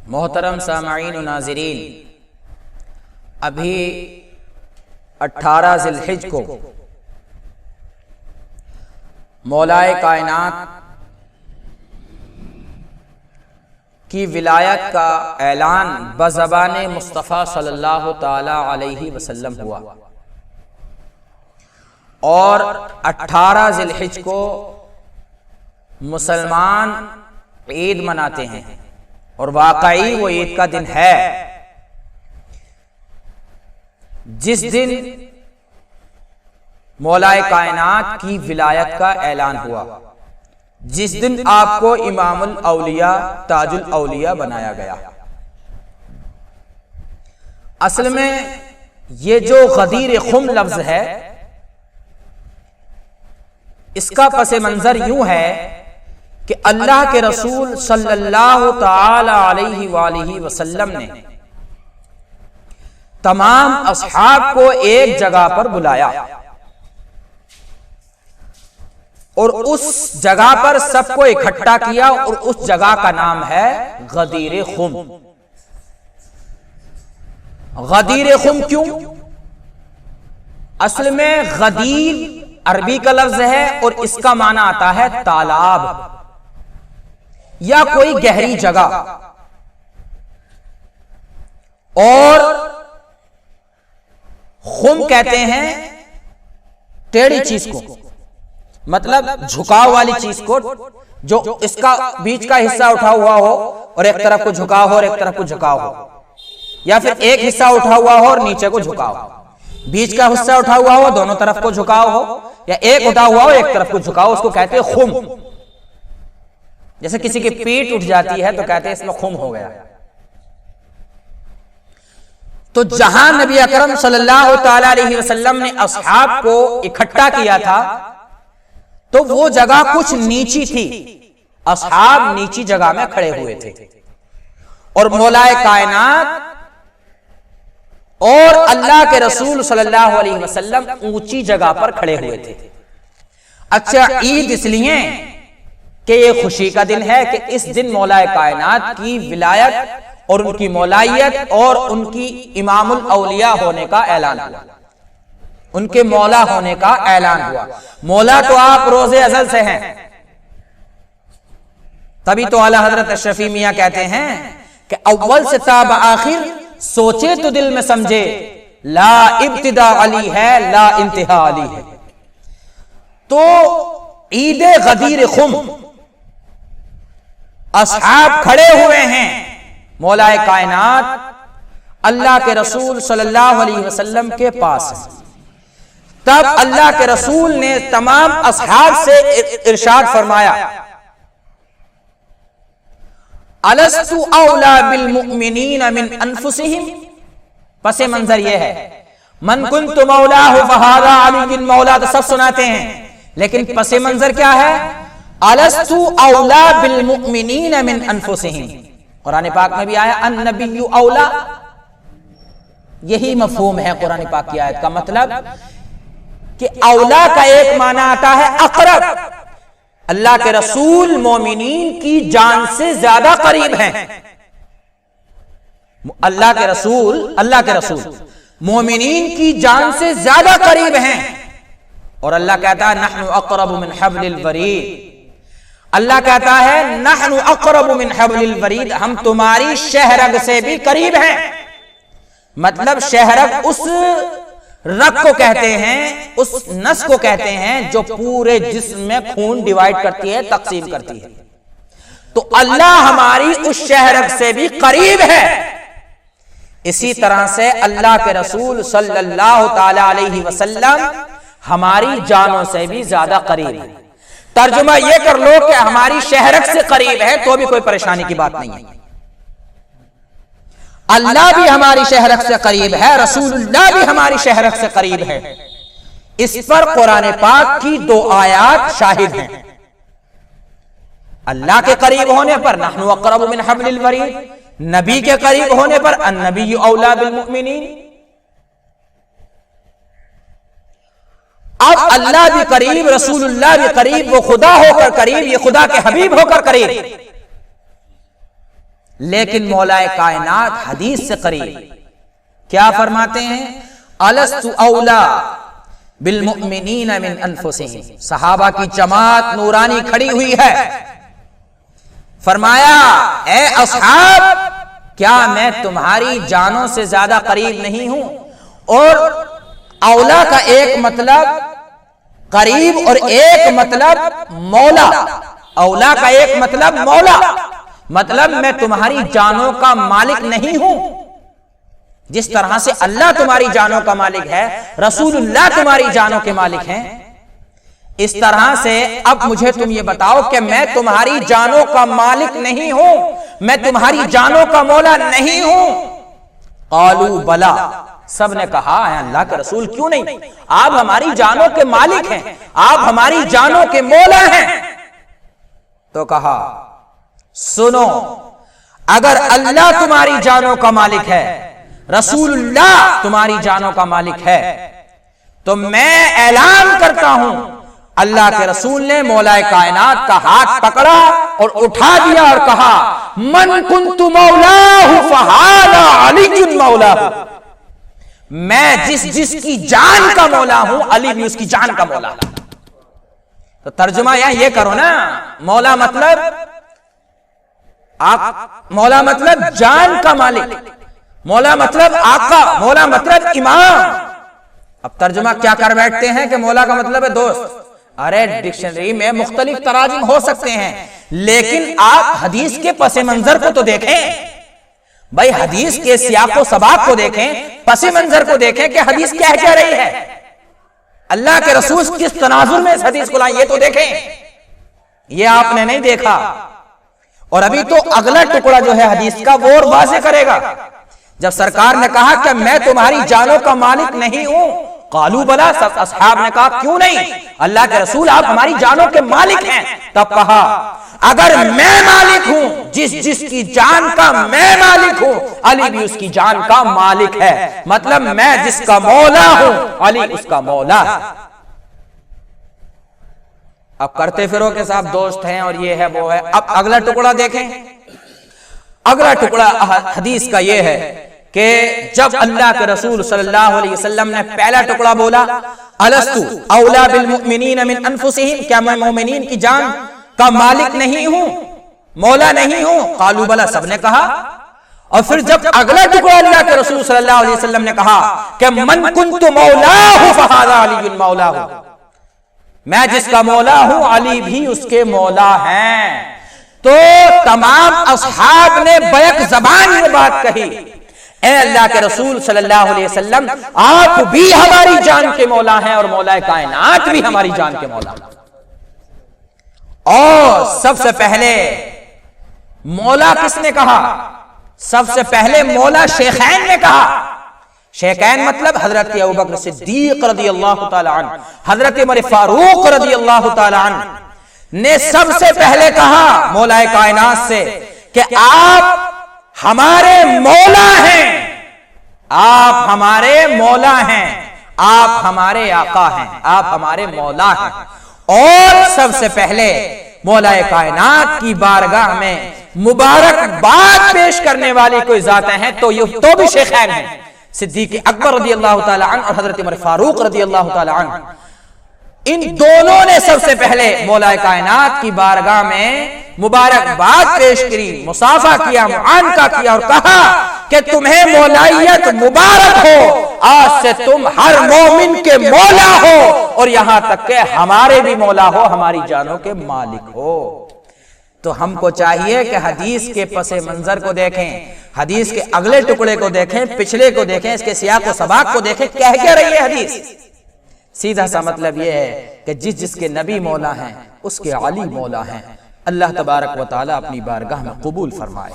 محترم سامعین و ناظرین، ابھی 18 ذی الحج کو مولائے کائنات کی ولایت کا اعلان بزبان مصطفیٰ صلی اللہ تعالی علیہ وسلم ہوا، اور 18 ذی الحج کو مسلمان عید مناتے ہیں، اور واقعی وہ عید کا دن ہے جس دن مولائے کائنات کی ولایت کا اعلان ہوا، جس دن آپ کو امام الاولیاء تاج الاولیاء بنایا گیا۔ اصل میں یہ جو غدیر خم لفظ ہے، اس کا پس منظر یوں ہے کہ اللہ کے رسول صلی اللہ تعالی علیہ وآلہ وسلم نے تمام اصحاب کو ایک جگہ پر بلایا، اور اس جگہ پر سب کو اکٹھا کیا، اور اس جگہ کا نام ہے غدیر خم۔ غدیر خم کیوں؟ اصل میں غدیر عربی کا لفظ ہے، اور اس کا معنی آتا ہے تالاب یا کوئی گہری جگہ، اور خم کہتے ہیں ٹیڑھی چیز کو، مطلب جھکاؤ والی چیز کو، جو اس کا بیچ کا حصہ اٹھا ہوا ہو اور ایک طرف کو جھکاؤ ہو اور ایک طرف کو جھکاؤ ہو، یا پھر ایک حصہ اٹھا ہوا ہو اور نیچے کو جھکاؤ ہو، بیچ کا حصہ اٹھا ہوا ہو دونوں طرف کو جھکاؤ ہو، یا ایک اٹھا ہوا ہو ایک طرف کو جھکاؤ، اس کو کہتے ہیں خم۔ جیسے کسی کی پیٹ اٹھ جاتی ہے تو کہتے ہیں اس میں خم ہو گیا۔ تو جہاں نبی اکرم صلی اللہ تعالی علیہ وسلم نے اصحاب کو اکٹھا کیا تھا تو وہ جگہ کچھ نیچی تھی، اصحاب نیچی جگہ میں کھڑے ہوئے تھے، اور مولائے کائنات اور اللہ کے رسول صلی اللہ علیہ وسلم اونچی جگہ پر کھڑے ہوئے تھے۔ اچھا، عید اس لیے کہ یہ خوشی کا دن ہے کہ اس دن مولائے کائنات کی ولایت اور ان کی مولائیت اور ان کی امام الاولیاء ہونے کا اعلان ہوا، ان کے مولا ہونے کا اعلان ہوا۔ مولا تو آپ روز ازل سے ہیں، تبھی تو اعلی حضرت اشرفی میاں کہتے ہیں کہ اول سے تا بآخر سوچے تو دل میں سمجھے، لا ابتدا علی ہے لا انتہا علی ہے۔ تو عید غدیر خم، اصحاب کھڑے ہوئے ہیں، مولائے کائنات اللہ کے رسول صلی اللہ علیہ وسلم کے پاس ہے۔ تب اللہ کے رسول نے تمام اصحاب سے ارشاد فرمایا، الست اولا بالمؤمنین من انفسہم۔ پس منظر یہ ہے، من کنت مولاہ فہذا علی مولا، تو سب سناتے ہیں، لیکن پس منظر کیا ہے؟ الست اولا بالمؤمنین من انفسہم۔ قرآن پاک میں بھی آیا النبی اولا، یہی مفہوم ہے قرآن پاک کی آیت کا، مطلب کہ اولا کا ایک معنی آتا ہے اقرب، اللہ کے رسول مومنین کی جان سے زیادہ قریب ہیں۔ اللہ کے رسول مومنین کی جان سے زیادہ قریب ہیں، اور اللہ کہتا ہے نحن اقرب من حبل الورید، اللہ کہتا ہے نحن اقرب من حبل الورید، ہم تمہاری شہرگ سے بھی قریب ہیں۔ مطلب شہرگ اس رگ کو کہتے ہیں، اس نس کو کہتے ہیں جو پورے جسم میں خون ڈیوائیڈ کرتی ہے، تقسیم کرتی ہے۔ تو اللہ ہماری اس شہرگ سے بھی قریب ہے، اسی طرح سے اللہ کے رسول صلی اللہ تعالی علیہ وسلم ہماری جانوں سے بھی زیادہ قریب ہے۔ ترجمہ یہ کر لو کہ ہماری شہرگ سے قریب ہے تو بھی کوئی پریشانی کی بات نہیں ہے۔ اللہ بھی ہماری شہرگ سے قریب ہے، رسول اللہ بھی ہماری شہرگ سے قریب ہے۔ اس پر قرآن پاک کی 2 آیات شاہد ہیں۔ اللہ کے قریب ہونے پر نحن اقرب من حبل الورید، نبی کے قریب ہونے پر النبی اولا بالمؤمنین۔ اب اللہ بھی قریب، رسول اللہ بھی قریب، وہ خدا ہو کر قریب، یہ خدا کے حبیب ہو کر قریب۔ لیکن مولا کائنات حدیث سے قریب کیا فرماتے ہیں؟ الست اولا بالمؤمنین من انفسہم. صحابہ کی جماعت نورانی کھڑی ہوئی ہے. فرمایا اے اصحاب، کیا میں تمہاری جانوں سے زیادہ قریب نہیں ہوں؟ اور اولا کا ایک مطلب قریب اور ایک مطلب مولا. اولا کا ایک مطلب مولا، مطلب میں تمہاری جانوں کا مالک نہیں ہوں. جس طرح سے اللہ تمہاری جانوں کا مالک ہے، رسول اللہ تمہاری جانوں کے مالک ہیں، اس طرح سے اب مجھے تم یہ بتاؤ کہ میں تمہاری جانوں کا مالک نہیں ہوں، میں تمہاری جانوں کا مولا نہیں ہوں. قالوا بلا، سب نے کہا ہے اللہ کے رسول کیوں نہیں، آپ ہماری جانوں کے مالک ہیں، آپ ہماری جانوں کے مولا ہیں. تو کہا سنو، اگر اللہ تمہاری جانوں کا مالک ہے، رسول اللہ تمہاری جانوں کا مالک ہے، تو میں اعلان کرتا ہوں اللہ کے رسول نے مولا کائنات کا ہاتھ پکڑا اور اٹھا دیا اور کہا من کنت مولاہ فہذا علی مولاہ. میں جس کی جان کا مولا ہوں، علی بھی اس کی جان کا مولا. تو ترجمہ یہاں یہ کرو نا، مولا مطلب مولا مطلب جان کا مالک، مولا مطلب آقا، مولا مطلب امام. اب ترجمہ کیا کر بیٹھتے ہیں کہ مولا کا مطلب ہے دوست. ارے ڈکشنری میں مختلف تراجم ہو سکتے ہیں، لیکن آپ حدیث کے پس منظر کو تو دیکھیں بھائی، حدیث کے سیاق و سباق کو دیکھیں، پس منظر کو دیکھیں کہ حدیث کیا کہہ رہی ہے، اللہ کے رسول کس تناظر میں اس حدیث کو لائیں، یہ تو دیکھیں. یہ آپ نے نہیں دیکھا. اور ابھی تو اگلا ٹکڑا جو ہے حدیث کا وہ اور واضح کرے گا. جب سرکار نے کہا کہ میں تمہاری جانوں کا مالک نہیں ہوں، قالوا بلا، سب اصحاب نے کہا کیوں نہیں، اللہ کے رسول آپ ہماری جانوں کے مالک ہیں. تب کہا اگر میں مالک ہوں، جس کی جان کا میں مالک ہوں، علی بھی اس کی جان کا مالک ہے. مطلب میں جس کا مولا ہوں، علی اس کا مولا ہے. اب کرتے پھرو کے صاحب دوست ہیں اور یہ ہے وہ ہے. اب اگلا ٹکڑا دیکھیں. اگلا ٹکڑا حدیث کا یہ ہے کہ جب اللہ کے رسول صلی اللہ علیہ وسلم نے پہلا ٹکڑا بولا الستو اولا بالمؤمنین من انفسہم، کیا میں مومنین کی جان کا مالک نہیں ہوں، مولا نہیں ہوں؟ قالوا بلا، سب نے کہا. اور پھر جب اگلا ٹکڑا اللہ کے رسول صلی اللہ علیہ وسلم نے کہا کہ من کنت مولاہ فہذا علی مولاہ، میں جس کا مولا ہوں علی بھی اس کے مولا ہیں، تو تمام اصحاب نے بیک زبان یہ بات کہی اے اللہ کے رسول صلی اللہ علیہ وسلم، آپ بھی ہماری جان کے مولا ہیں اور مولا کائنات بھی ہماری جان کے مولا. اور سب سے پہلے مولا کس نے کہا؟ سب سے پہلے مولا شیخین نے کہا. شیخین مطلب حضرت ابوبکر صدیق رضی اللہ تعالی عنہ، حضرت عمر فاروق رضی اللہ تعالی عنہ نے سب سے پہلے کہا مولا کائنات سے کہ آپ ہمارے مولا ہیں، آپ ہمارے مولا ہیں، آپ ہمارے آقا ہیں، آپ ہمارے مولا ہیں. اور سب سے پہلے مولا کائنات کی بارگاہ میں مبارکباد پیش کرنے والی کوئی ذات ہیں تو یہ تو بھی شیخین ہیں، صدیق اکبر رضی اللہ تعالی عنہ اور حضرت عمر فاروق رضی اللہ تعالی عنہ. ان دونوں نے سب سے پہلے مولا کائنات کی بارگاہ میں مبارکباد پیش کی، مصافحہ کیا، معانقہ کیا اور کہا کہ تمہیں مولائیت مبارک ہو، آج سے تم ہر مومن کے مولا ہو اور یہاں تک کہ ہمارے بھی مولا ہو، ہماری جانوں کے مالک ہو. تو ہم کو چاہیے کہ حدیث کے پس منظر کو دیکھیں، حدیث کے اگلے ٹکڑے کو دیکھیں، پچھلے کو دیکھیں، اس کے سیاق و سباق کو دیکھیں، کہہ کیا رہی ہے حدیث. سیدھا سا مطلب یہ ہے کہ جس کے نبی مولا ہیں اس کے علی مولا ہیں. اللہ تبارک و تعالی اپنی بارگاہ میں قبول فرمائے.